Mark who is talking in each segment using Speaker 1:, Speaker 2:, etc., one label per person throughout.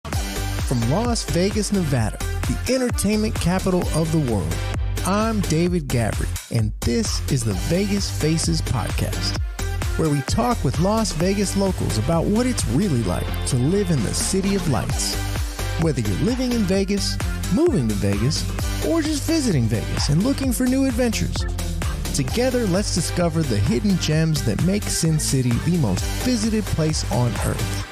Speaker 1: From Las Vegas, Nevada, the entertainment capital of the world, I'm David Gabbry, and this is the Vegas Faces Podcast, where we talk with Las Vegas locals about what it's really like to live in the City of Lights. Whether you're living in Vegas, moving to Vegas, or just visiting Vegas and looking for new adventures, together let's discover the hidden gems that make Sin City the most visited place on earth.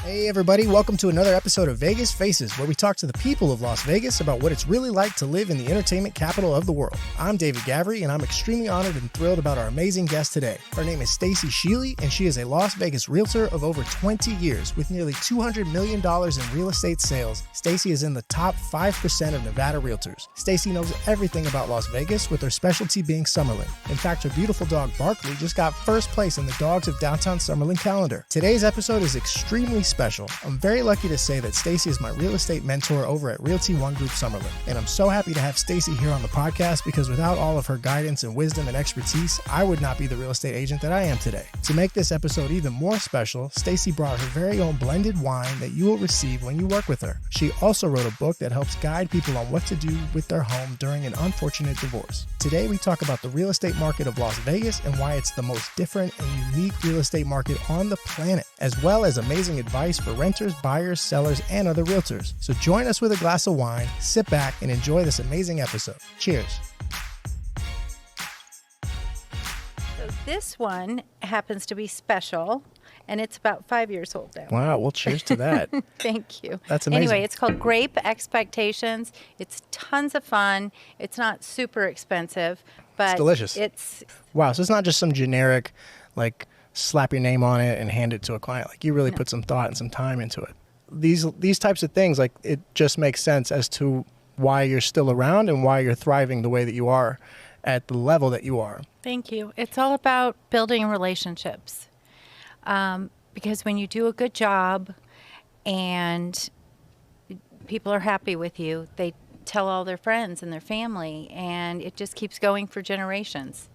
Speaker 1: Hey everybody, welcome to another episode of Vegas Faces, where we talk to the people of Las Vegas about what it's really like to live in the entertainment capital of the world. I'm David Gabbry, and I'm extremely honored and thrilled about our amazing guest today. Her name is Stacy Sheeley, and she is a Las Vegas Realtor of over 20 years. With nearly $200 million in real estate sales, Stacy is in the top 5% of Nevada Realtors. Stacy knows everything about Las Vegas, with her specialty being Summerlin. In fact, her beautiful dog Barkley just got first place in the Dogs of Downtown Summerlin calendar. Today's episode is extremely special. I'm very lucky to say that Stacy is my real estate mentor over at Realty One Group Summerlin, and I'm so happy to have Stacy here on the podcast because without all of her guidance and wisdom and expertise, I would not be the real estate agent that I am today. To make this episode even more special, Stacy brought her very own blended wine that you will receive when you work with her. She also wrote a book that helps guide people on what to do with their home during an unfortunate divorce. Today we talk about the real estate market of Las Vegas and why it's the most different and unique real estate market on the planet, as well as amazing advice for renters, buyers, sellers, and other realtors. So join us with a glass of wine, sit back, and enjoy this amazing episode. Cheers.
Speaker 2: So this one happens to be special, and it's about 5 years old now.
Speaker 1: Wow, well, cheers to that.
Speaker 2: Thank you.
Speaker 1: That's amazing.
Speaker 2: Anyway, it's called Grape Expectations. It's tons of fun. It's not super expensive, but
Speaker 1: it's delicious.
Speaker 2: It's
Speaker 1: wow, so it's not just some generic, like, slap your name on it and hand it to a client. Like, you really put some thought and some time into it. These types of things, like, it just makes sense as to why you're still around and why you're thriving the way that you are at the level that you are.
Speaker 2: Thank you. It's all about building relationships. Because when you do a good job and people are happy with you, they tell all their friends and their family, and it just keeps going for generations.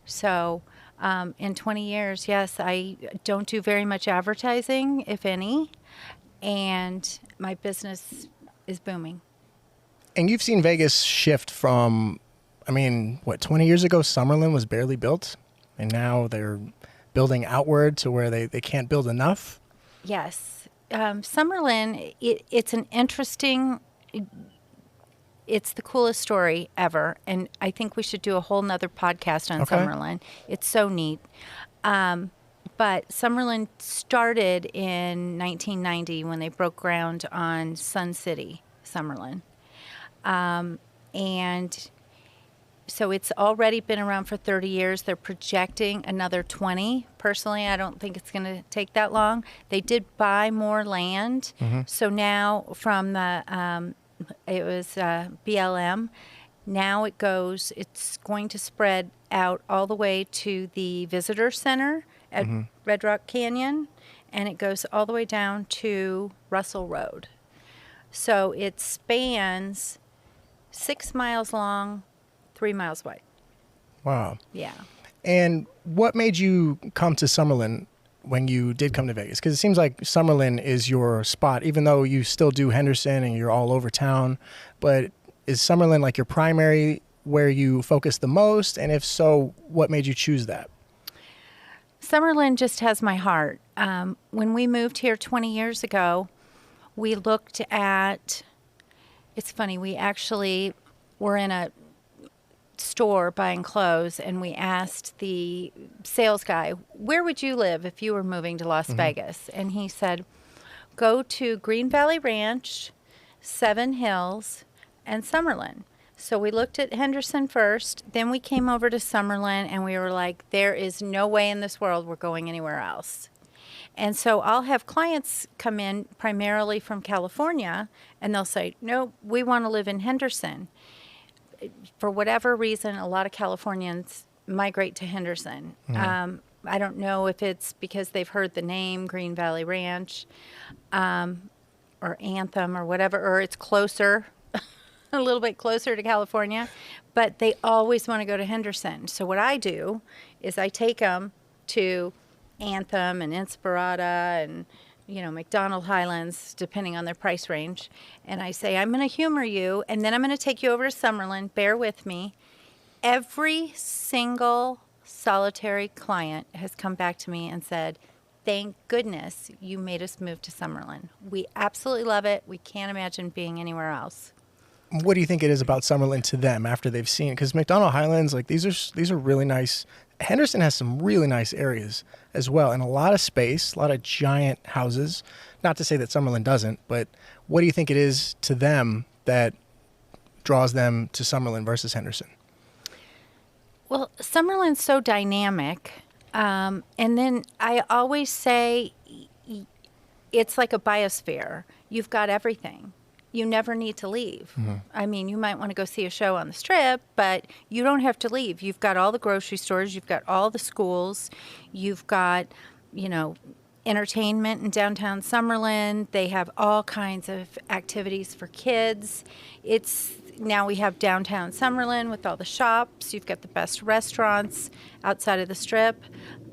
Speaker 2: So in 20 years, yes, I don't do very much advertising, if any, and my business is booming.
Speaker 1: And you've seen Vegas shift from, 20 years ago, Summerlin was barely built, and now they're building outward to where they can't build enough?
Speaker 2: Yes. Summerlin, it's an interesting... It's the coolest story ever, and I think we should do a whole nother podcast on Summerlin. It's so neat. But Summerlin started in 1990 when they broke ground on Sun City, Summerlin. And so it's already been around for 30 years. They're projecting another 20. Personally, I don't think it's going to take that long. They did buy more land. Mm-hmm. So now from the... it was BLM. Now it's going to spread out all the way to the visitor center at Red Rock Canyon, and it goes all the way down to Russell Road. So it spans 6 miles long, 3 miles wide.
Speaker 1: Wow.
Speaker 2: Yeah.
Speaker 1: And what made you come to Summerlin when you did come to Vegas? Because it seems like Summerlin is your spot, even though you still do Henderson and you're all over town. But is Summerlin like your primary, where you focus the most? And if so, what made you choose that?
Speaker 2: Summerlin just has my heart. When we moved here 20 years ago, we looked at, it's funny, we actually were in a store buying clothes, and we asked the sales guy, where would you live if you were moving to Las Vegas? And he said, go to Green Valley Ranch, Seven Hills, and Summerlin. So we looked at Henderson first, then we came over to Summerlin, and we were like, there is no way in this world we're going anywhere else. And so I'll have clients come in primarily from California, and they'll say, no, we want to live in Henderson. For whatever reason, a lot of Californians migrate to Henderson. I don't know if it's because they've heard the name Green Valley Ranch or Anthem or whatever, or it's closer, a little bit closer to California, but they always want to go to Henderson. So what I do is I take them to Anthem and Inspirata and, McDonald Highlands, depending on their price range. And I say, I'm going to humor you, and then I'm going to take you over to Summerlin. Bear with me. Every single solitary client has come back to me and said, thank goodness you made us move to Summerlin. We absolutely love it. We can't imagine being anywhere else.
Speaker 1: What do you think it is about Summerlin to them after they've seen it? Because McDonald Highlands, like these are really nice. Henderson has some really nice areas as well, and a lot of space, a lot of giant houses. Not to say that Summerlin doesn't, but what do you think it is to them that draws them to Summerlin versus Henderson?
Speaker 2: Well, Summerlin's so dynamic. And then I always say it's like a biosphere. You've got everything. You never need to leave. Mm-hmm. I mean, you might want to go see a show on the Strip, but you don't have to leave. You've got all the grocery stores. You've got all the schools. You've got, entertainment in downtown Summerlin. They have all kinds of activities for kids. Now we have downtown Summerlin with all the shops. You've got the best restaurants outside of the Strip.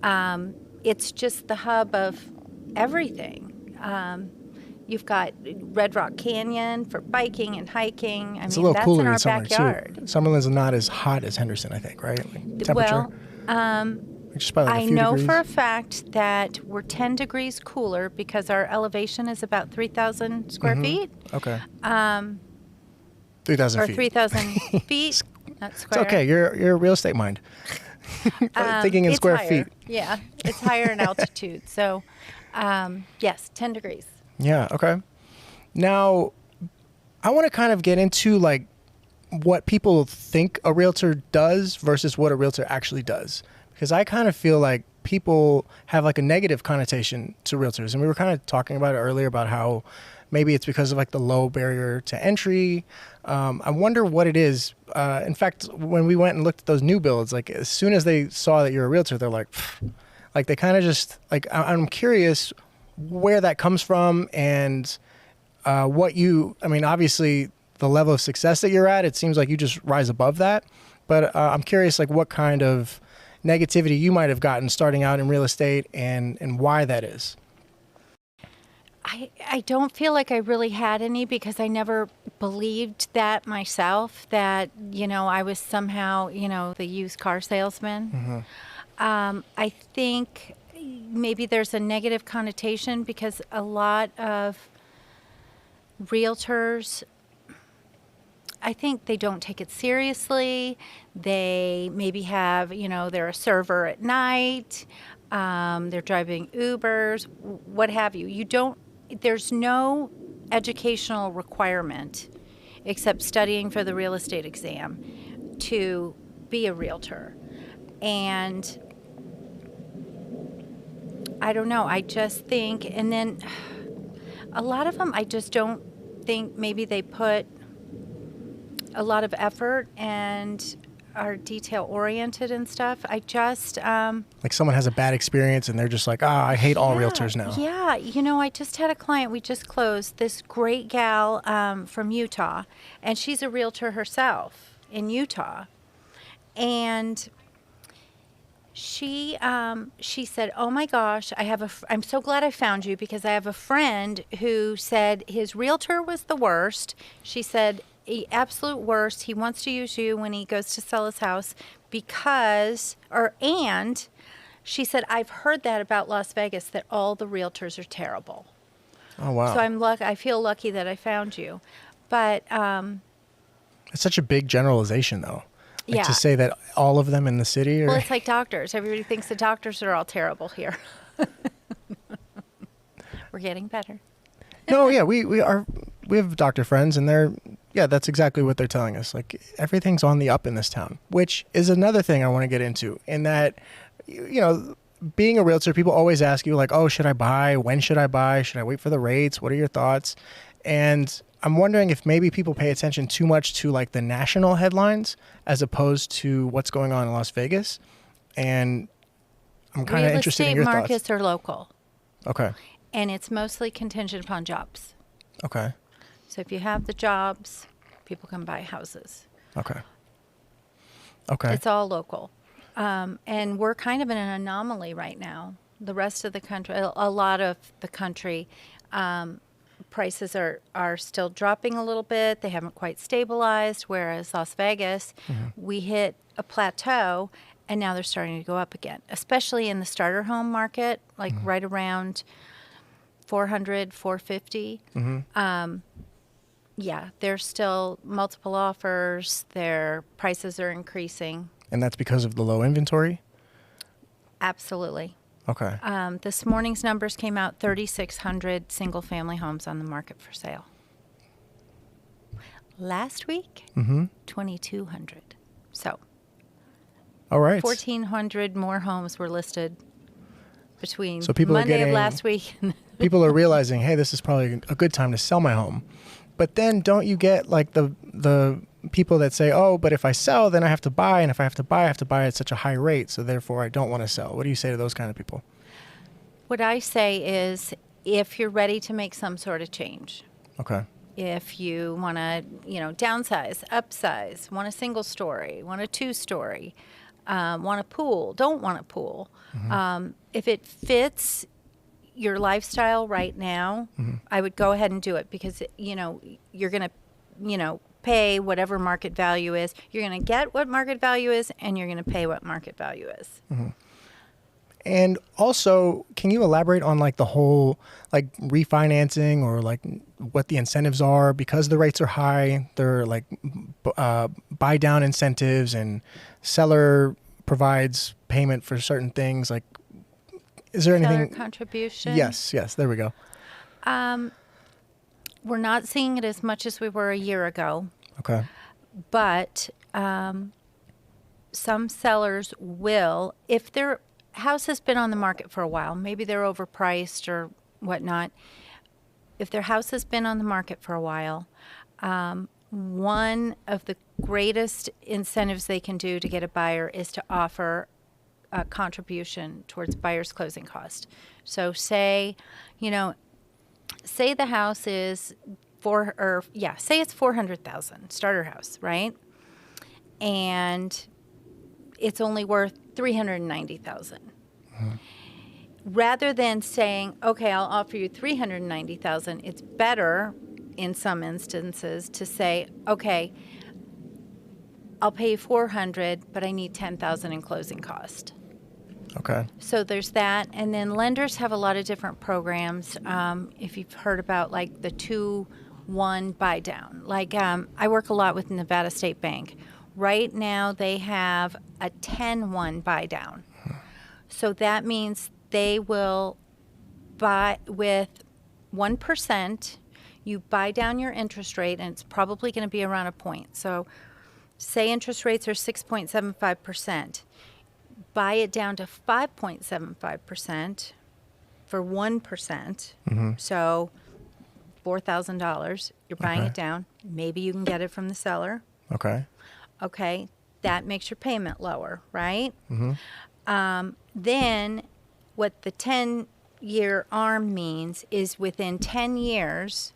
Speaker 2: It's just the hub of everything. You've got Red Rock Canyon for biking and hiking.
Speaker 1: It's a little
Speaker 2: that's
Speaker 1: cooler
Speaker 2: in our
Speaker 1: in summer
Speaker 2: backyard.
Speaker 1: too. Summerlin's not as hot as Henderson, I think, right? Like temperature.
Speaker 2: Well,
Speaker 1: just by like
Speaker 2: I
Speaker 1: a few
Speaker 2: know
Speaker 1: degrees.
Speaker 2: for a fact that we're 10 degrees cooler because our elevation is about 3,000 square feet.
Speaker 1: Okay. 3,000
Speaker 2: or
Speaker 1: feet.
Speaker 2: 3,000 feet, not square.
Speaker 1: It's okay. You're a real estate mind. Thinking in square
Speaker 2: higher.
Speaker 1: feet.
Speaker 2: Yeah, it's higher in altitude. So, yes, 10 degrees.
Speaker 1: Yeah, okay. Now, I want to kind of get into like what people think a realtor does versus what a realtor actually does. Because I kind of feel like people have like a negative connotation to realtors. And we were kind of talking about it earlier about how maybe it's because of like the low barrier to entry. I wonder what it is. In fact, when we went and looked at those new builds, like as soon as they saw that you're a realtor, they're like, pfft. Like they kind of just like, I'm curious where that comes from and obviously the level of success that you're at, it seems like you just rise above that. But I'm curious like what kind of negativity you might have gotten starting out in real estate and why that is.
Speaker 2: I don't feel like I really had any because I never believed that myself, that, I was somehow, the used car salesman. Mm-hmm. I think maybe there's a negative connotation because a lot of realtors, I think they don't take it seriously. They maybe have, they're a server at night. They're driving Ubers, what have you. There's no educational requirement except studying for the real estate exam to be a realtor. And I don't know, I just think, and then a lot of them, I just don't think maybe they put a lot of effort and are detail oriented and stuff. I just
Speaker 1: like someone has a bad experience and they're just like, I hate all realtors now.
Speaker 2: Yeah, I just had a client, we just closed, this great gal from Utah, and she's a realtor herself in Utah. And she said, "Oh my gosh, I'm so glad I found you because I have a friend who said his realtor was the worst." She said, absolute worst. He wants to use you when he goes to sell his house and she said, "I've heard that about Las Vegas, that all the realtors are terrible."
Speaker 1: Oh, wow.
Speaker 2: So I feel lucky that I found you. But
Speaker 1: it's such a big generalization though. Like
Speaker 2: yeah.
Speaker 1: To say that all of them in the city are...
Speaker 2: Well, it's like doctors. Everybody thinks the doctors are all terrible here. We're getting better.
Speaker 1: No, yeah, we have doctor friends and that's exactly what they're telling us. Like everything's on the up in this town, which is another thing I want to get into, in that, being a realtor, people always ask you like, oh, should I buy? When should I buy? Should I wait for the rates? What are your thoughts? And I'm wondering if maybe people pay attention too much to like the national headlines as opposed to what's going on in Las Vegas. And I'm kind of interested in your thoughts.
Speaker 2: Real estate markets are local.
Speaker 1: Okay.
Speaker 2: And it's mostly contingent upon jobs.
Speaker 1: Okay.
Speaker 2: So if you have the jobs, people can buy houses.
Speaker 1: Okay. Okay.
Speaker 2: It's all local. And we're kind of in an anomaly right now. The rest of the country, a lot of the country, prices are still dropping a little bit. They haven't quite stabilized, whereas Las Vegas, we hit a plateau, and now they're starting to go up again, especially in the starter home market, like right around 400, 450. Yeah, there's still multiple offers. Their prices are increasing.
Speaker 1: And that's because of the low inventory?
Speaker 2: Absolutely.
Speaker 1: Okay.
Speaker 2: This morning's numbers came out, 3,600 single-family homes on the market for sale. Last week, 2,200. So,
Speaker 1: all right.
Speaker 2: 1,400 more homes were listed between
Speaker 1: So people
Speaker 2: Monday
Speaker 1: are getting,
Speaker 2: of last week.
Speaker 1: People are realizing, hey, this is probably a good time to sell my home. But then don't you get like the people that say, oh, but if I sell, then I have to buy. And if I have to buy at such a high rate. So therefore, I don't want to sell. What do you say to those kind of people?
Speaker 2: What I say is, if you're ready to make some sort of change,
Speaker 1: Okay.
Speaker 2: if you want to, downsize, upsize, want a single story, want a two-story, want a pool, don't want a pool, if it fits your lifestyle right now, I would go ahead and do it, because, you're going to, pay whatever market value is. You're going to get what market value is, and you're going to pay what market value is.
Speaker 1: And also, can you elaborate on like the whole like refinancing or like what the incentives are? Because the rates are high, they're like buy down incentives, and seller provides payment for certain things. Like, is there anything?
Speaker 2: Seller contribution?
Speaker 1: Yes, there we go.
Speaker 2: We're not seeing it as much as we were a year ago.
Speaker 1: Okay.
Speaker 2: But some sellers will, if their house has been on the market for a while, maybe they're overpriced or whatnot. If their house has been on the market for a while, one of the greatest incentives they can do to get a buyer is to offer a contribution towards buyer's closing cost. So say the house is say it's $400,000 starter house, right? And it's only worth $390,000. Rather than saying, okay, I'll offer you $390,000, it's better in some instances to say, okay, I'll pay you $400,000, but I need $10,000 in closing cost.
Speaker 1: Okay.
Speaker 2: So there's that. And then lenders have a lot of different programs. If you've heard about like the 2-1 buy down, like I work a lot with Nevada State Bank. Right now they have a 10-1 buy down. So that means they will buy with 1%. You buy down your interest rate, and it's probably going to be around a point. So say interest rates are 6.75%. Buy it down to 5.75% for 1%. So $4,000. You're buying it down. Maybe you can get it from the seller.
Speaker 1: Okay.
Speaker 2: Okay. That makes your payment lower, right? Then what the 10-year ARM means is within 10 years,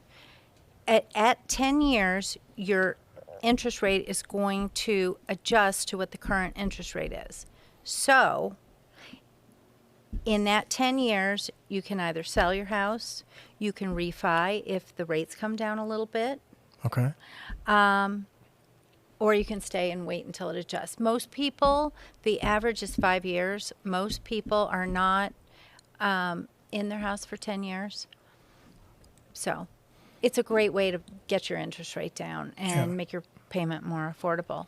Speaker 2: at 10 years, your interest rate is going to adjust to what the current interest rate is. So in that 10 years, you can either sell your house, you can refi if the rates come down a little bit.
Speaker 1: Okay.
Speaker 2: Or you can stay and wait until it adjusts. Most people, the average is 5 years. Most people are not in their house for 10 years. So it's a great way to get your interest rate down and make your payment more affordable.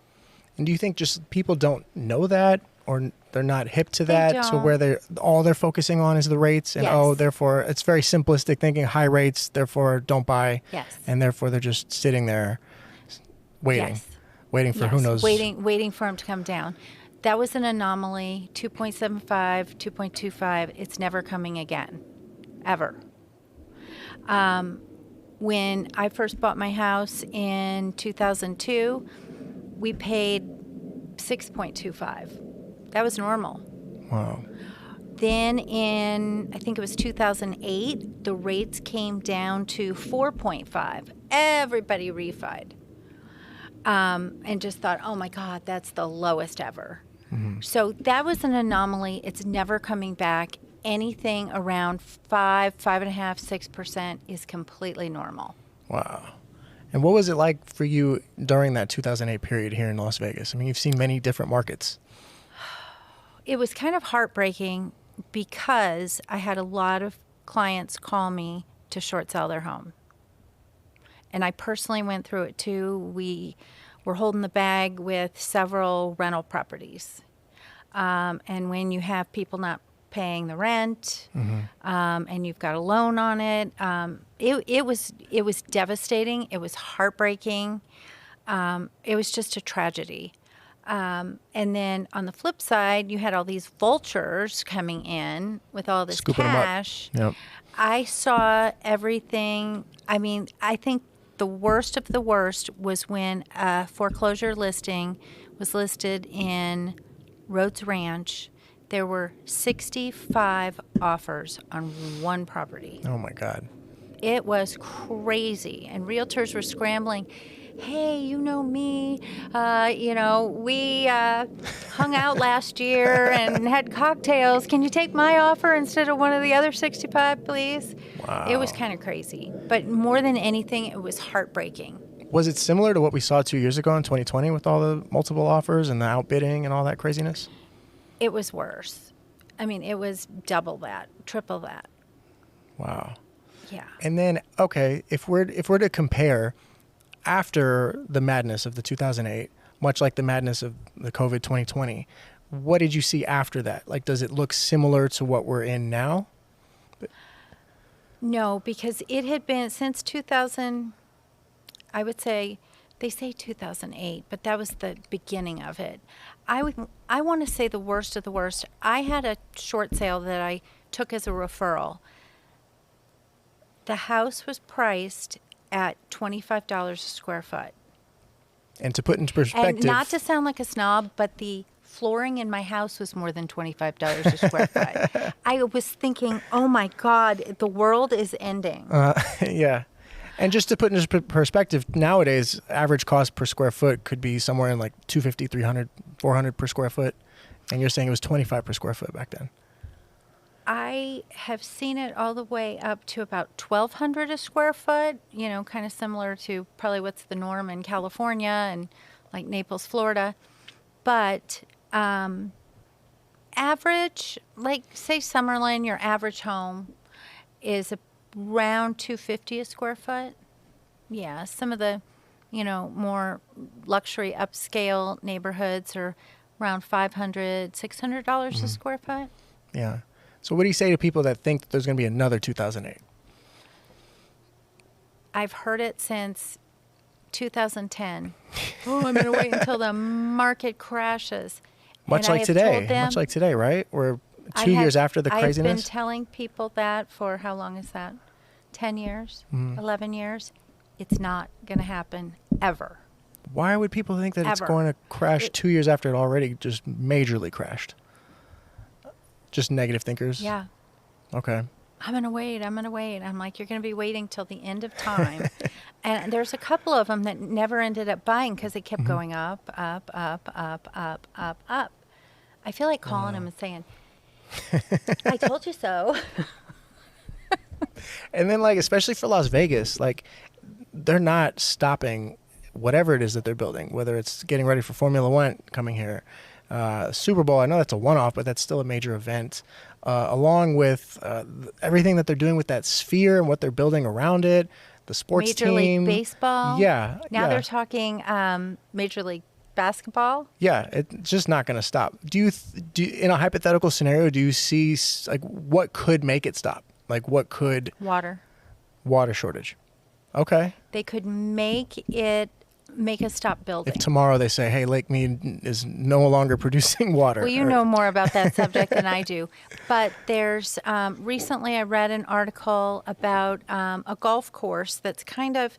Speaker 1: And do you think just people don't know that, or they're not hip to
Speaker 2: They
Speaker 1: that, so
Speaker 2: don't.
Speaker 1: where they're focusing on is the rates, and
Speaker 2: Yes.
Speaker 1: therefore it's very simplistic thinking, high rates, therefore don't buy.
Speaker 2: Yes.
Speaker 1: And therefore they're just sitting there waiting.
Speaker 2: Yes.
Speaker 1: Waiting for who knows.
Speaker 2: Waiting for them to come down. That was an anomaly. 2.75, 2.25. It's never coming again, ever. When I first bought my house in 2002, we paid 6.25. That was normal.
Speaker 1: Wow.
Speaker 2: Then in, I think it was 2008, the rates came down to 4.5. Everybody refied. And just thought, oh my God, that's the lowest ever. So that was an anomaly. It's never coming back. anything around 5.5%, 6% is completely normal.
Speaker 1: Wow. And what was it like for you during that 2008 period here in Las Vegas? I mean, you've seen many different markets.
Speaker 2: It was kind of heartbreaking because I had a lot of clients call me to short sell their home. And I personally went through it too. We were holding the bag with several rental properties. And when you have people not paying the rent, and you've got a loan on it, it was devastating. It was heartbreaking. It was just a tragedy. And then on the flip side, you had all these vultures coming in with all this
Speaker 1: Scooping
Speaker 2: cash.
Speaker 1: them up. Yep.
Speaker 2: I saw everything. I mean, I think the worst of the worst was when a foreclosure listing was listed in Rhodes Ranch. There were 65 offers on one property.
Speaker 1: Oh my God.
Speaker 2: It was crazy. And realtors were scrambling. Hey, you know me. We hung out last year and had cocktails. Can you take my offer instead of one of the other 65, please?
Speaker 1: Wow.
Speaker 2: It was kind of crazy. But more than anything, it was heartbreaking.
Speaker 1: Was it similar to what we saw 2 years ago in 2020 with all the multiple offers and the outbidding and all that craziness?
Speaker 2: It was worse. I mean, it was double that, triple that.
Speaker 1: Wow.
Speaker 2: Yeah.
Speaker 1: And then, okay, if we're to compare after the madness of the 2008, much like the madness of the COVID 2020, what did you see after that? Like, does it look similar to what we're in now?
Speaker 2: No, because it had been since 2000, I would say, they say 2008, but that was the beginning of it. I want to say the worst of the worst. I had a short sale that I took as a referral. The house was priced at $25 a square foot.
Speaker 1: And to put into perspective,
Speaker 2: And not to sound like a snob, but the flooring in my house was more than $25 a square foot. I was thinking, oh my God, the world is ending.
Speaker 1: yeah. And just to put into perspective, nowadays, average cost per square foot could be somewhere in like $250, $300, $400 per square foot. And you're saying it was $25 per square foot back then.
Speaker 2: I have seen it all the way up to about $1,200 a square foot, kind of similar to probably what's the norm in California and like Naples, Florida. But average, like say Summerlin, your average home is around $250 a square foot. Yeah, some of the, more luxury upscale neighborhoods are around $500, $600 a square foot.
Speaker 1: Yeah. So what do you say to people that think that there's going to be another 2008?
Speaker 2: I've heard it since 2010. Oh, I'm going to wait until the market crashes.
Speaker 1: Much like today, right? We're 2 years after the craziness.
Speaker 2: I've been telling people that for how long is that? 10 years? 11 years? It's not going to happen ever.
Speaker 1: Why would people think that it's
Speaker 2: Ever.
Speaker 1: going to crash 2 years after it already just majorly crashed? Just negative thinkers?
Speaker 2: Yeah.
Speaker 1: Okay.
Speaker 2: I'm going to wait. I'm like, you're going to be waiting till the end of time. And there's a couple of them that never ended up buying because it kept going up, up, up, up, up, up, up. I feel like calling them and saying, I told you so.
Speaker 1: And then, like, especially for Las Vegas, like, they're not stopping whatever it is that they're building, whether it's getting ready for Formula One coming here, Super Bowl. I know that's a one-off, but that's still a major event, along with everything that they're doing with that sphere and what they're building around it, the sports
Speaker 2: Major
Speaker 1: team.
Speaker 2: League Baseball.
Speaker 1: Yeah.
Speaker 2: Now
Speaker 1: yeah.
Speaker 2: they're talking Major League Basketball.
Speaker 1: Yeah, it's just not going to stop. Do you, in a hypothetical scenario, do you see, like, what could make it stop? Like, what could... Water shortage. Okay.
Speaker 2: They could make us stop building.
Speaker 1: If tomorrow they say, hey, Lake Mead is no longer producing water.
Speaker 2: Well, you know more about that subject than I do. But there's, recently I read an article about a golf course that's kind of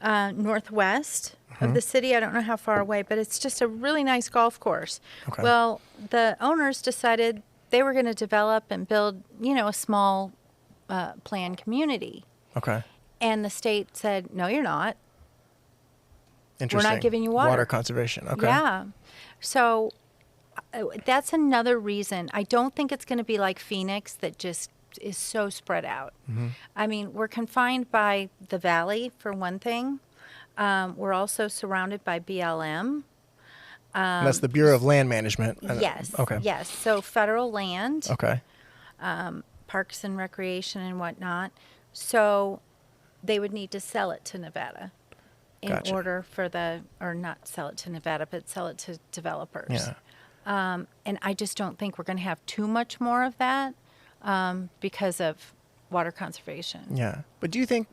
Speaker 2: northwest of the city. I don't know how far away, but it's just a really nice golf course.
Speaker 1: Okay.
Speaker 2: Well, the owners decided they were going to develop and build, a small planned community.
Speaker 1: Okay.
Speaker 2: And the state said, no, you're not.
Speaker 1: Interesting.
Speaker 2: We're not giving you water.
Speaker 1: Water conservation. Okay.
Speaker 2: Yeah. So that's another reason. I don't think it's going to be like Phoenix that just is so spread out. I mean, we're confined by the valley, for one thing. We're also surrounded by BLM.
Speaker 1: And that's the Bureau of Land Management.
Speaker 2: Yes.
Speaker 1: Okay.
Speaker 2: Yes. So federal land,
Speaker 1: Okay.
Speaker 2: parks and recreation and whatnot. So they would need to sell it to Nevada in
Speaker 1: Gotcha.
Speaker 2: order for or not sell it to Nevada, but sell it to developers.
Speaker 1: Yeah.
Speaker 2: And I just don't think we're going to have too much more of that because of water conservation.
Speaker 1: Yeah. But do you think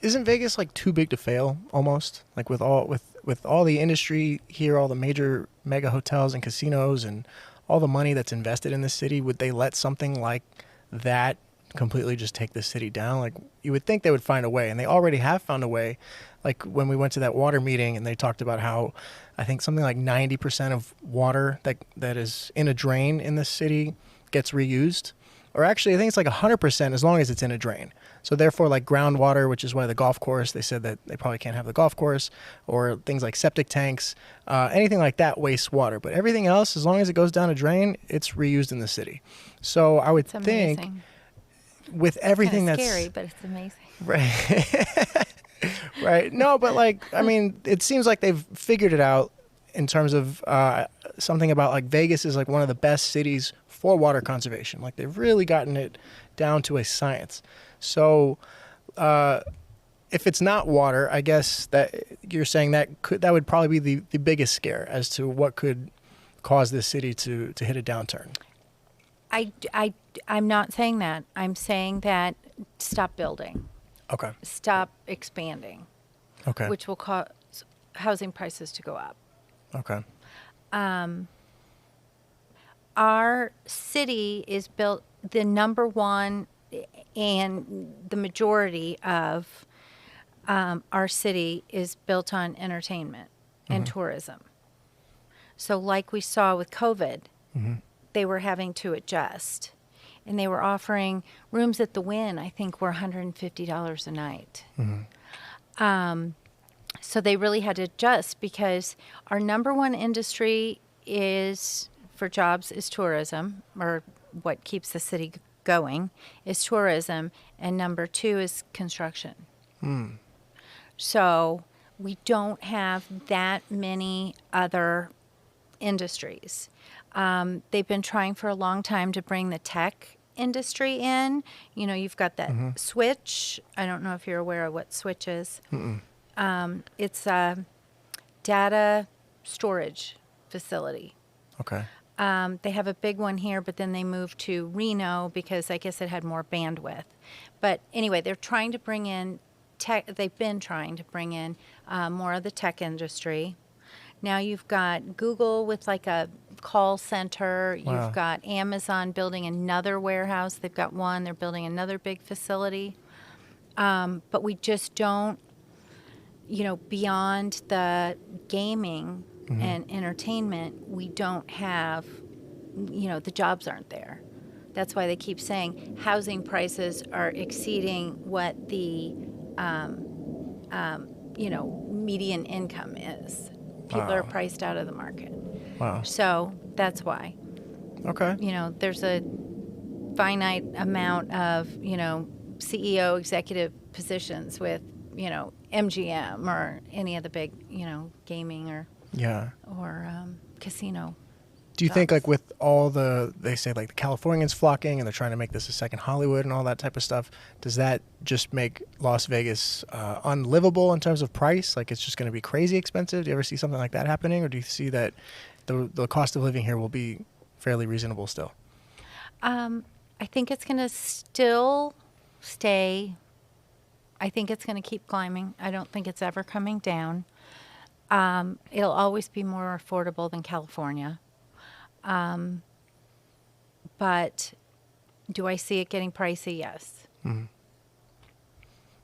Speaker 1: isn't Vegas like too big to fail almost? Like with all the industry here, all the major mega hotels and casinos and all the money that's invested in this city, would they let something like that completely just take the city down? Like, you would think they would find a way, and they already have found a way. Like when we went to that water meeting and they talked about how I think something like 90% of water that is in a drain in this city gets reused. Or actually, I think it's like 100% as long as it's in a drain. So therefore, like groundwater, which is why the golf course, they said that they probably can't have the golf course, or things like septic tanks, anything like that wastes water. But everything else, as long as it goes down a drain, it's reused in the city. So I would think with everything
Speaker 2: that's
Speaker 1: scary,
Speaker 2: but it's amazing.
Speaker 1: Right. Right. No, but like, I mean, it seems like they've figured it out in terms of something about like Vegas is like one of the best cities for water conservation. Like they've really gotten it down to a science. So if it's not water, I guess that you're saying that would probably be the biggest scare as to what could cause this city to hit a downturn.
Speaker 2: I'm not saying that. I'm saying that stop building.
Speaker 1: Okay.
Speaker 2: Stop expanding.
Speaker 1: Okay.
Speaker 2: Which will cause housing prices to go up.
Speaker 1: Okay.
Speaker 2: Our city is built, the number one and the majority of our city is built on entertainment and tourism. So like we saw with COVID, they were having to adjust. And they were offering rooms at the Wynn, I think, were $150 a night. So they really had to adjust because our number one industry for jobs is tourism, or what keeps the city going is tourism, and number two is construction. So we don't have that many other industries. They've been trying for a long time to bring the tech industry in. You know, you've got that Switch. I don't know if you're aware of what Switch is. It's a data storage facility.
Speaker 1: Okay.
Speaker 2: They have a big one here, but then they moved to Reno because I guess it had more bandwidth. But anyway, they're trying to bring in tech. They've been trying to bring in more of the tech industry. Now you've got Google with like a call center.
Speaker 1: Wow.
Speaker 2: You've got Amazon building another warehouse. They've got one. They're building another big facility. But we just don't, beyond the gaming and entertainment, we don't have, the jobs aren't there. That's why they keep saying housing prices are exceeding what the, median income is. People are priced out of the market.
Speaker 1: Wow.
Speaker 2: So that's why.
Speaker 1: Okay.
Speaker 2: There's a finite amount of, CEO executive positions with, MGM or any of the big, gaming or casino.
Speaker 1: Do you think like with all they say like the Californians flocking and they're trying to make this a second Hollywood and all that type of stuff, does that just make Las Vegas unlivable in terms of price? Like it's just going to be crazy expensive? Do you ever see something like that happening, or do you see that the cost of living here will be fairly reasonable still?
Speaker 2: I think it's going to still stay. I think it's going to keep climbing. I don't think it's ever coming down. It'll always be more affordable than California. But do I see it getting pricey? Yes.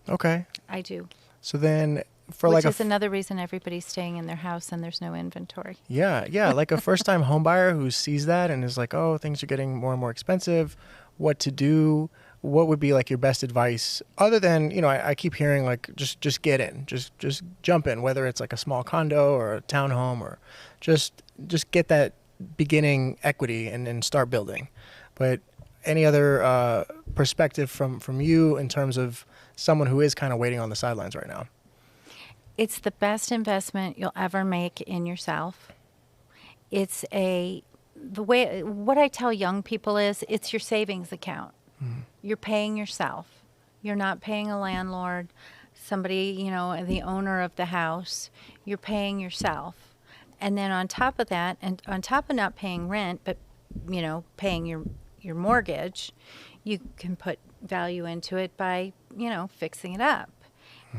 Speaker 1: Okay.
Speaker 2: I do.
Speaker 1: So then
Speaker 2: Which is another reason everybody's staying in their house and there's no inventory.
Speaker 1: Yeah. Like a first-time home buyer who sees that and is like, oh, things are getting more and more expensive. What to do? What would be like your best advice other than, I keep hearing like, just get in, just jump in, whether it's like a small condo or a townhome or just get that beginning equity and start building. But any other perspective from you in terms of someone who is kind of waiting on the sidelines right now?
Speaker 2: It's the best investment you'll ever make in yourself. What I tell young people is it's your savings account. You're paying yourself. You're not paying a landlord, somebody, the owner of the house. You're paying yourself. And then on top of that, and on top of not paying rent, but, paying your mortgage, you can put value into it by, fixing it up.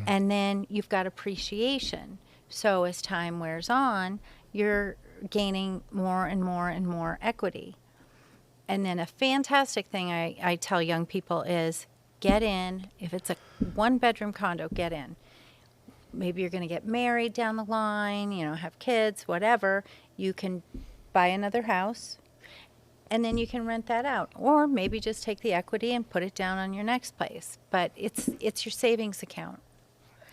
Speaker 2: And then you've got appreciation. So as time wears on, you're gaining more and more and more equity. And then a fantastic thing I tell young people is get in. If it's a 1-bedroom condo, get in. Maybe you're going to get married down the line, have kids, whatever. You can buy another house, and then you can rent that out. Or maybe just take the equity and put it down on your next place. But it's your savings account.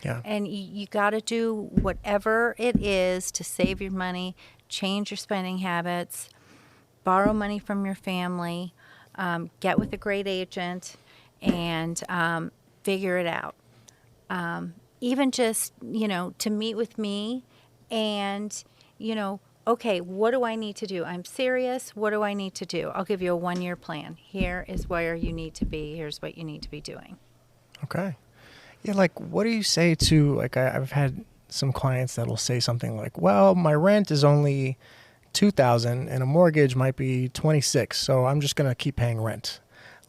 Speaker 1: Yeah.
Speaker 2: And you got to do whatever it is to save your money, change your spending habits, borrow money from your family, get with a great agent, and figure it out. Even just, to meet with me and, okay, what do I need to do? I'm serious. What do I need to do? I'll give you a 1-year plan. Here is where you need to be. Here's what you need to be doing.
Speaker 1: Okay. Yeah, like, what do you say to, like, I've had some clients that'll say something like, well, my rent is only $2,000 and a mortgage might be $26,000, so I'm just going to keep paying rent.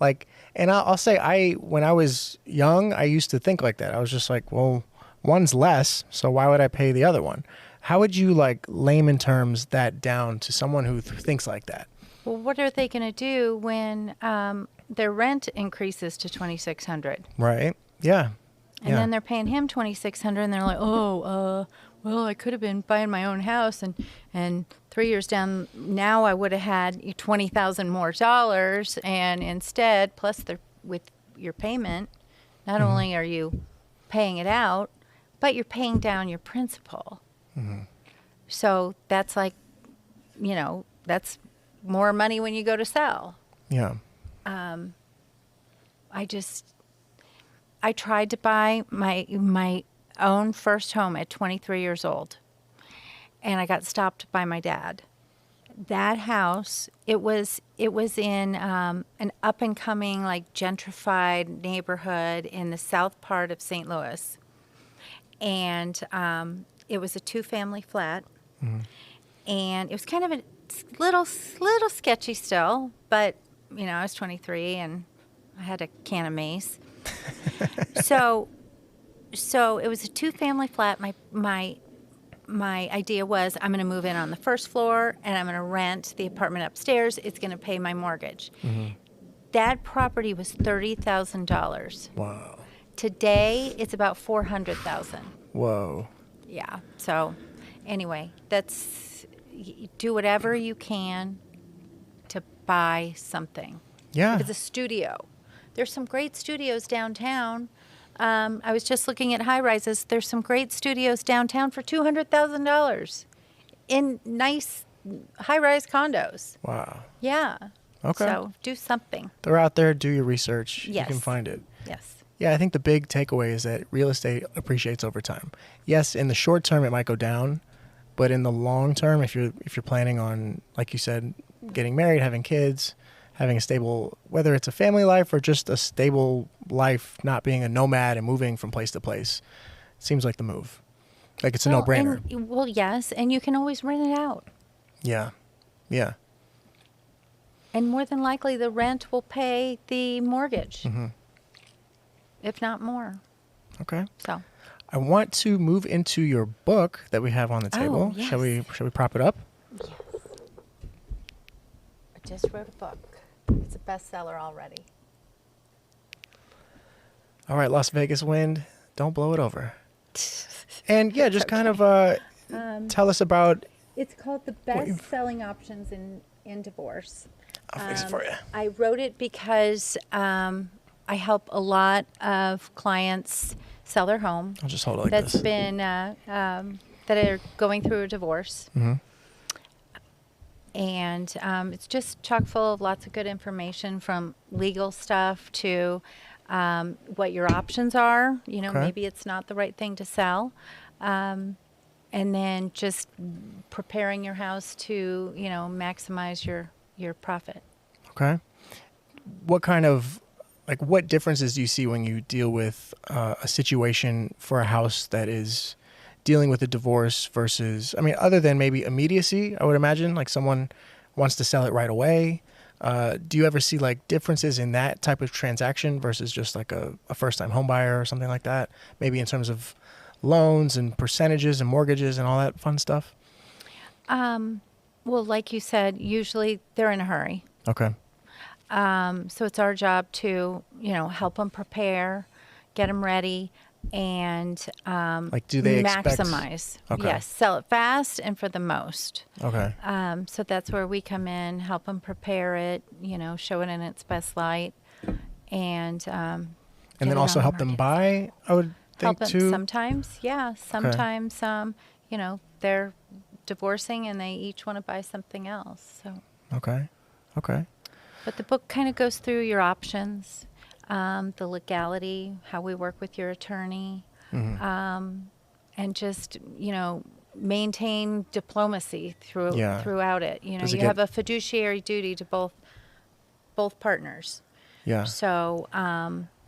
Speaker 1: Like, and I'll say when I was young, I used to think like that. I was just like, well, one's less, so why would I pay the other one? How would you, like, layman terms that down to someone who thinks like that?
Speaker 2: Well, what are they going to do when their rent increases to $2,600?
Speaker 1: Right. Yeah.
Speaker 2: And then they're paying him $2,600, and they're like, well, I could have been buying my own house, and 3 years down, now I would have had $20,000 more dollars, and instead, plus with your payment, not only are you paying it out, but you're paying down your principal. So that's like, that's more money when you go to sell.
Speaker 1: Yeah.
Speaker 2: I tried to buy my own first home at 23 years old, and I got stopped by my dad. That house, it was in an up and coming, like, gentrified neighborhood in the south part of St. Louis, and it was a 2-family flat, and it was kind of a little sketchy still, but I was 23 and I had a can of mace. So it was a 2-family flat. My idea was I'm going to move in on the first floor and I'm going to rent the apartment upstairs. It's going to pay my mortgage. That property was $30,000.
Speaker 1: Wow.
Speaker 2: Today it's about $400,000.
Speaker 1: Whoa.
Speaker 2: Yeah. So anyway, do whatever you can to buy something.
Speaker 1: Yeah.
Speaker 2: If it's a studio. There's some great studios downtown. I was just looking at high-rises. There's some great studios downtown for $200,000 in nice high-rise condos.
Speaker 1: Wow.
Speaker 2: Yeah.
Speaker 1: Okay.
Speaker 2: So do something.
Speaker 1: They're out there. Do your research.
Speaker 2: Yes.
Speaker 1: You can find it.
Speaker 2: Yes.
Speaker 1: Yeah, I think the big takeaway is that real estate appreciates over time. Yes, in the short term it might go down, but in the long term, if you're planning on, like you said, getting married, having kids, having a stable, whether it's a family life or just a stable life, not being a nomad and moving from place to place, seems like the move. Like, it's a no-brainer.
Speaker 2: Well, yes, and you can always rent it out.
Speaker 1: Yeah. Yeah.
Speaker 2: And more than likely, the rent will pay the mortgage, if not more.
Speaker 1: Okay.
Speaker 2: So
Speaker 1: I want to move into your book that we have on the table.
Speaker 2: Yes.
Speaker 1: Shall we prop it up?
Speaker 2: Yes. I just wrote a book. It's a bestseller already.
Speaker 1: All right, Las Vegas Wind, don't blow it over. And yeah, just kind of tell us about.
Speaker 2: It's called The Best Selling Options in Divorce.
Speaker 1: I'll fix it for you.
Speaker 2: I wrote it because I help a lot of clients sell their home.
Speaker 1: I'll just hold it like
Speaker 2: That's
Speaker 1: this.
Speaker 2: been that are going through a divorce. And it's just chock full of lots of good information, from legal stuff to what your options are.
Speaker 1: Okay.
Speaker 2: Maybe it's not the right thing to sell. And then just preparing your house to, maximize your profit.
Speaker 1: Okay. What kind of, what differences do you see when you deal with a situation for a house that is dealing with a divorce versus, other than maybe immediacy, I would imagine, like someone wants to sell it right away. Do you ever see differences in that type of transaction versus just like a first-time home buyer or something like that? Maybe in terms of loans and percentages and mortgages and all that fun stuff?
Speaker 2: Well, like you said, usually they're in a hurry.
Speaker 1: Okay.
Speaker 2: So it's our job to, help them prepare, get them ready, and
Speaker 1: do they
Speaker 2: maximize.
Speaker 1: Okay.
Speaker 2: Yes, sell it fast and for the most.
Speaker 1: Okay.
Speaker 2: So that's where we come in, help them prepare it, show it in its best light, and
Speaker 1: then also help them buy, I would think,
Speaker 2: help them
Speaker 1: too.
Speaker 2: sometimes. Yeah, sometimes they're divorcing and they each want to buy something else. So
Speaker 1: Okay.
Speaker 2: but the book kind of goes through your options, the legality, how we work with your attorney, and just, maintain diplomacy throughout it. You have a fiduciary duty to both partners.
Speaker 1: Yeah.
Speaker 2: So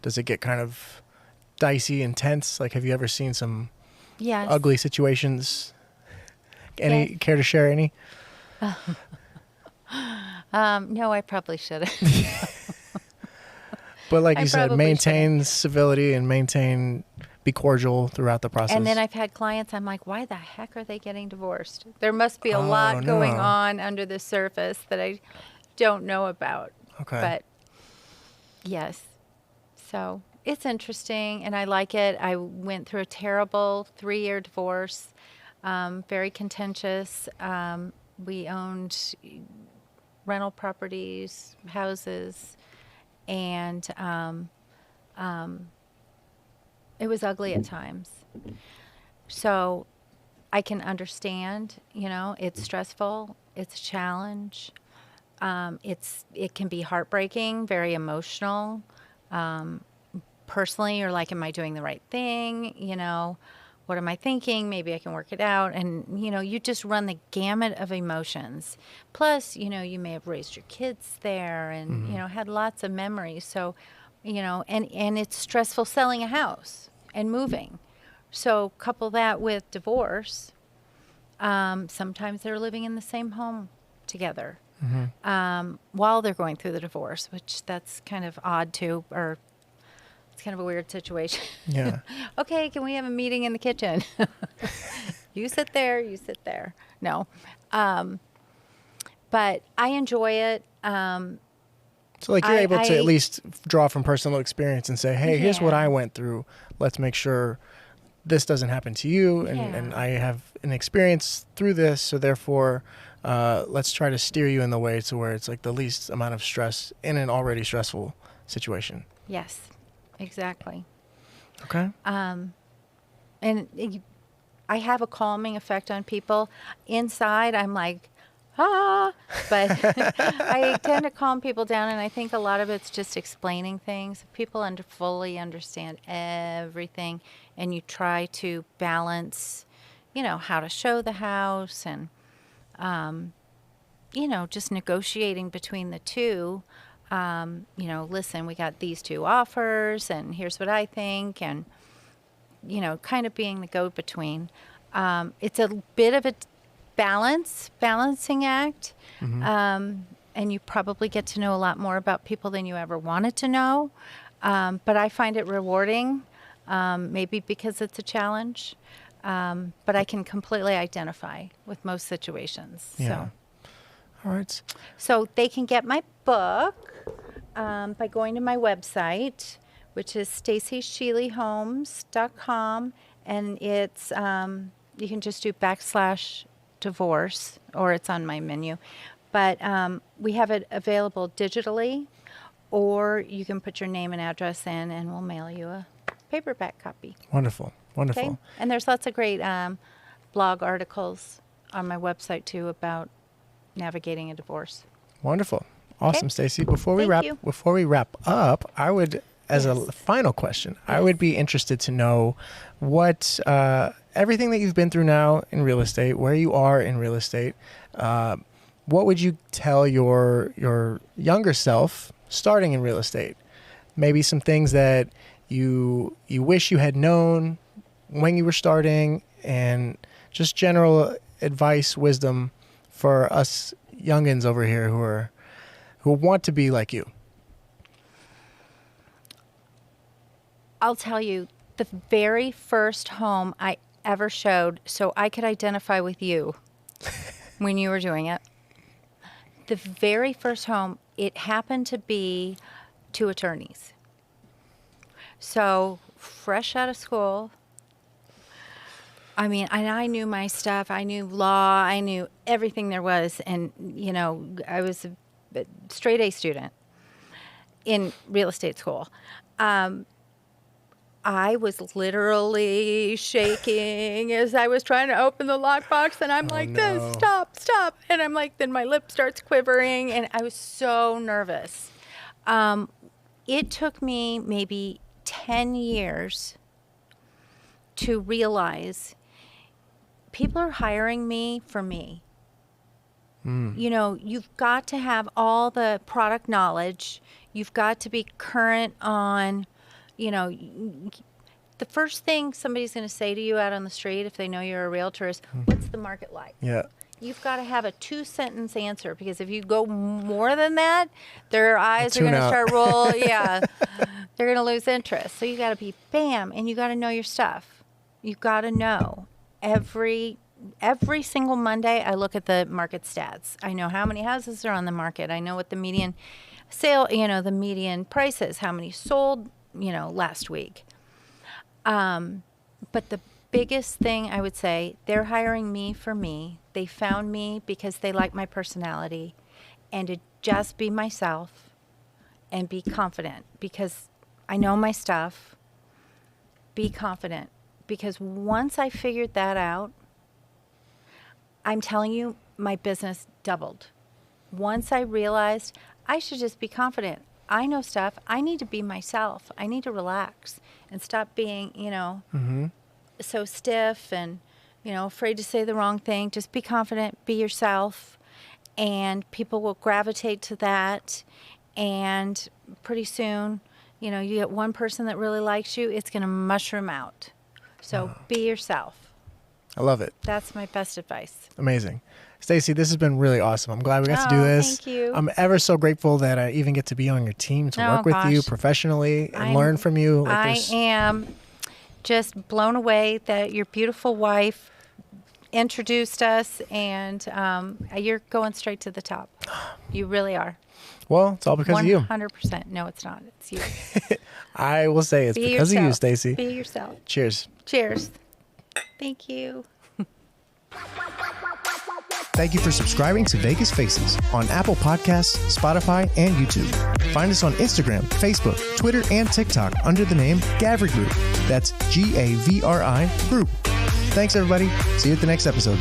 Speaker 1: does it get kind of dicey and tense? Have you ever seen some
Speaker 2: yes.
Speaker 1: ugly situations? Care to share any?
Speaker 2: No, I probably shouldn't.
Speaker 1: But like you said, maintain
Speaker 2: shouldn't.
Speaker 1: civility and be cordial throughout the process.
Speaker 2: And then I've had clients, I'm like, why the heck are they getting divorced? There must be a lot going on under the surface that I don't know about.
Speaker 1: Okay.
Speaker 2: But yes, so it's interesting and I like it. I went through a terrible 3-year divorce, very contentious. We owned rental properties, houses, and it was ugly at times. So I can understand, it's stressful, it's a challenge. It can be heartbreaking, very emotional. Personally, you're like, am I doing the right thing? What am I thinking? Maybe I can work it out. And, you just run the gamut of emotions. Plus, you may have raised your kids there and, had lots of memories. So, and it's stressful selling a house and moving. So couple that with divorce. Sometimes they're living in the same home together while they're going through the divorce, which that's kind of odd too, or it's kind of a weird situation.
Speaker 1: Yeah.
Speaker 2: Okay, can we have a meeting in the kitchen? You sit there, you sit there. No. But I enjoy it.
Speaker 1: So you're able to at least draw from personal experience and say, hey, here's what I went through. Let's make sure this doesn't happen to you. And I have an experience through this. So therefore, let's try to steer you in the way to where it's the least amount of stress in an already stressful situation.
Speaker 2: Yes, exactly.
Speaker 1: Okay.
Speaker 2: And I have a calming effect on people. Inside, I'm like, but I tend to calm people down, and I think a lot of it's just explaining things. If people fully understand everything, and you try to balance, how to show the house and, just negotiating between the two. Listen, we got these two offers, and here's what I think, and, kind of being the go-between. It's a bit of a balancing act. And you probably get to know a lot more about people than you ever wanted to know. But I find it rewarding, maybe because it's a challenge. But I can completely identify with most situations.
Speaker 1: Yeah.
Speaker 2: So.
Speaker 1: All right.
Speaker 2: So they can get my book by going to my website, which is stacysheeleyhomes.com. And it's, you can just do /divorce, or it's on my menu. But we have it available digitally, or you can put your name and address in, and we'll mail you a paperback copy.
Speaker 1: Wonderful.
Speaker 2: Okay? And there's lots of great blog articles on my website, too, about navigating a divorce.
Speaker 1: Wonderful. Awesome,
Speaker 2: Okay.
Speaker 1: Stacy. Before we
Speaker 2: Thank you.
Speaker 1: wrap up, I would, as a
Speaker 2: Yes.
Speaker 1: final question, I would be interested to know what everything that you've been through now in real estate, where you are in real estate, what would you tell your younger self starting in real estate? Maybe some things that you wish you had known when you were starting, and just general advice, wisdom for us youngins over here who want to be like you.
Speaker 2: I'll tell you, the very first home I ever showed, so I could identify with you when you were doing it. The very first home, it happened to be 2 attorneys. So, fresh out of school, I mean, and I knew my stuff. I knew law. I knew everything there was. And, you know, I was a straight A student in real estate school. I was literally shaking as I was trying to open the lockbox, and I'm like,
Speaker 1: no.
Speaker 2: this, stop. And I'm like, then my lip starts quivering, and I was so nervous. It took me maybe 10 years to realize people are hiring me for me. You know, you've got to have all the product knowledge. You've got to be current on, you know, the first thing somebody's going to say to you out on the street if they know you're a realtor is, what's the market like?
Speaker 1: Yeah.
Speaker 2: You've got to have a 2-sentence answer, because if you go more than that, their eyes are
Speaker 1: Tune
Speaker 2: going to
Speaker 1: out.
Speaker 2: start roll. Yeah, they're going to lose interest. So you got to be bam, and you got to know your stuff. You've got to know every single Monday. I look at the market stats. I know how many houses are on the market. I know what the median sale, you know, the median price is, how many sold, you know, last week. But the biggest thing I would say, they're hiring me for me. They found me because they like my personality, and to just be myself and be confident, because I know my stuff. Be confident, because once I figured that out, I'm telling you, my business doubled. Once I realized I should just be confident. I know stuff. I need to be myself. I need to relax and stop being, you know, so stiff and, you know, afraid to say the wrong thing. Just be confident, be yourself, and people will gravitate to that. And pretty soon, you know, you get one person that really likes you, it's going to mushroom out. So be yourself.
Speaker 1: I love it.
Speaker 2: That's my best advice.
Speaker 1: Amazing. Stacy, this has been really awesome. I'm glad we got to do this.
Speaker 2: Thank you.
Speaker 1: I'm ever so grateful that I even get to be on your team to work with you
Speaker 2: gosh.
Speaker 1: professionally and learn from you. Like,
Speaker 2: I am just blown away that your beautiful wife introduced us, and you're going straight to the top. You really are.
Speaker 1: Well, it's all because of you.
Speaker 2: 100%. No, it's not. It's you.
Speaker 1: I will say it's
Speaker 2: Be
Speaker 1: because
Speaker 2: yourself.
Speaker 1: of you, Stacy.
Speaker 2: Be yourself.
Speaker 1: Cheers.
Speaker 2: Cheers. Thank you.
Speaker 1: Thank you for subscribing to Vegas Faces on Apple Podcasts, Spotify, and YouTube. Find us on Instagram, Facebook, Twitter, and TikTok under the name Gavry Group. That's Gavri Group. Thanks, everybody. See you at the next episode.